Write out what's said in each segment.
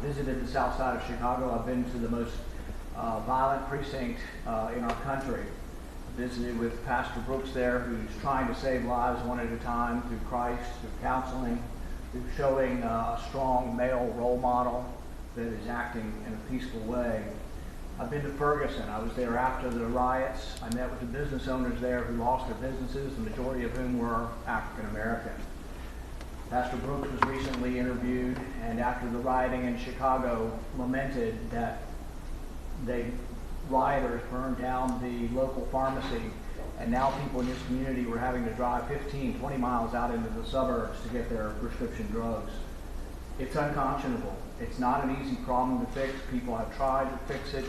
visited the south side of Chicago. I've been to the most violent precinct in our country. Visited with Pastor Brooks there, who's trying to save lives one at a time through Christ, through counseling, through showing a strong male role model that is acting in a peaceful way. I've been to Ferguson. I was there after the riots. I met with the business owners there who lost their businesses, the majority of whom were African American. Pastor Brooks was recently interviewed, and after the rioting in Chicago, lamented that rioters burned down the local pharmacy, and now people in this community were having to drive 15, 20 miles out into the suburbs to get their prescription drugs. It's unconscionable. It's not an easy problem to fix. People have tried to fix it,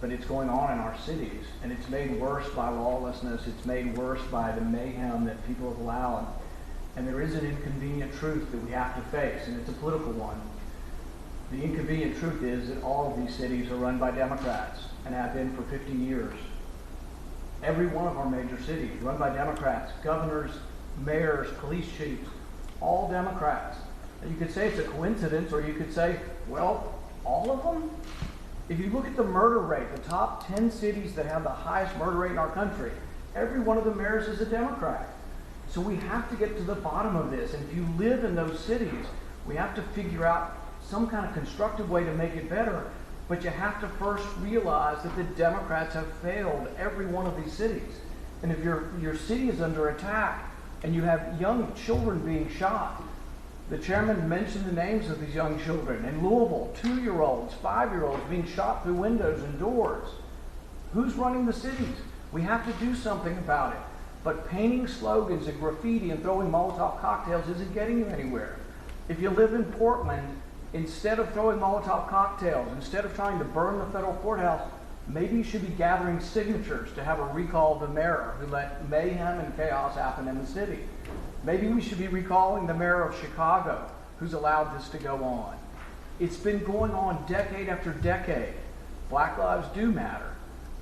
but it's going on in our cities, and it's made worse by lawlessness. It's made worse by the mayhem that people have allowed. And there is an inconvenient truth that we have to face, and it's a political one. The inconvenient truth is that all of these cities are run by Democrats and have been for 50 years. Every one of our major cities run by Democrats, governors, mayors, police chiefs, all Democrats. And you could say it's a coincidence, or you could say, well, all of them? If you look at the murder rate, the top 10 cities that have the highest murder rate in our country, every one of the mayors is a Democrat. So we have to get to the bottom of this. And if you live in those cities, we have to figure out some kind of constructive way to make it better. But you have to first realize that the Democrats have failed every one of these cities. And if your city is under attack and you have young children being shot, the chairman mentioned the names of these young children. In Louisville, 2-year-olds, 5-year-olds being shot through windows and doors. Who's running the cities? We have to do something about it. But painting slogans and graffiti and throwing Molotov cocktails isn't getting you anywhere. If you live in Portland, instead of throwing Molotov cocktails, instead of trying to burn the federal courthouse, maybe you should be gathering signatures to have a recall of the mayor who let mayhem and chaos happen in the city. Maybe we should be recalling the mayor of Chicago who's allowed this to go on. It's been going on decade after decade. Black lives do matter.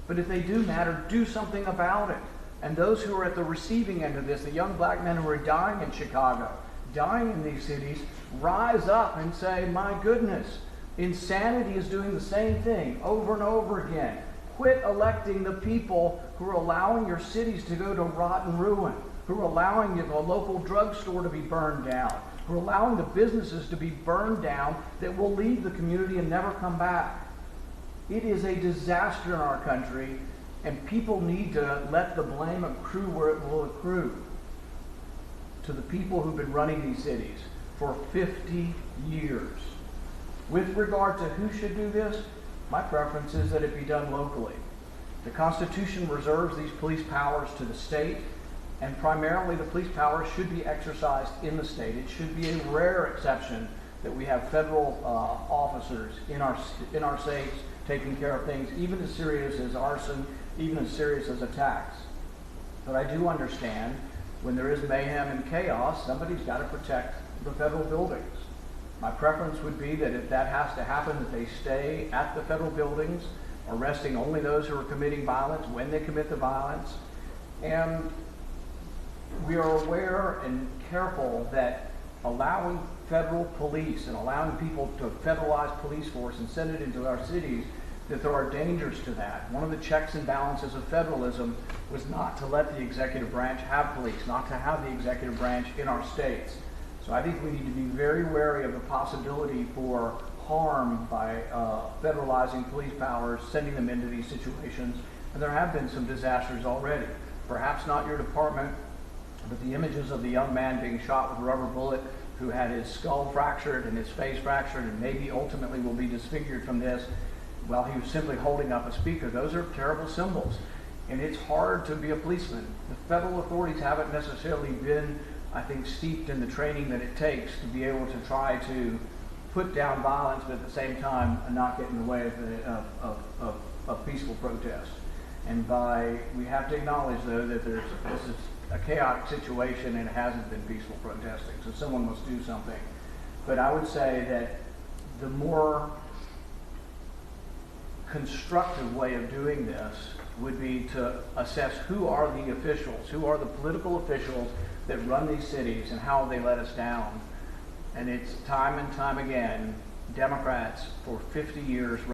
But if they do matter, do something about it. And those who are at the receiving end of this, the young black men who are dying in Chicago, dying in these cities, rise up and say, my goodness, insanity is doing the same thing over and over again. Quit electing the people who are allowing your cities to go to rotten ruin, who are allowing the local drugstore to be burned down, who are allowing the businesses to be burned down that will leave the community and never come back. It is a disaster in our country, and people need to let the blame accrue where it will accrue. To the people who've been running these cities for 50 years. With regard to who should do this, my preference is that it be done locally. The Constitution reserves these police powers to the state, and primarily the police powers should be exercised in the state. It should be a rare exception that we have federal officers in our states taking care of things even as serious as arson, even as serious as attacks. But I do understand when there is mayhem and chaos, somebody's got to protect the federal buildings. My preference would be that if that has to happen, that they stay at the federal buildings, arresting only those who are committing violence when they commit the violence. And we are aware and careful that allowing federal police and allowing people to federalize police force and send it into our cities, that there are dangers to that. One of the checks and balances of federalism was not to let the executive branch have police, not to have the executive branch in our states. So I think we need to be very wary of the possibility for harm by federalizing police powers, sending them into these situations. And there have been some disasters already. Perhaps not your department, but the images of the young man being shot with a rubber bullet who had his skull fractured and his face fractured and maybe ultimately will be disfigured from this while he was simply holding up a speaker. Those are terrible symbols. And it's hard to be a policeman. The federal authorities haven't necessarily been, I think, steeped in the training that it takes to be able to try to put down violence, but at the same time not get in the way of peaceful protest. And we have to acknowledge, though, that this is a chaotic situation and it hasn't been peaceful protesting, so someone must do something. But I would say that the more constructive way of doing this would be to assess who are the officials, who are the political officials that run these cities and how they let us down. And it's time and time again Democrats for 50 years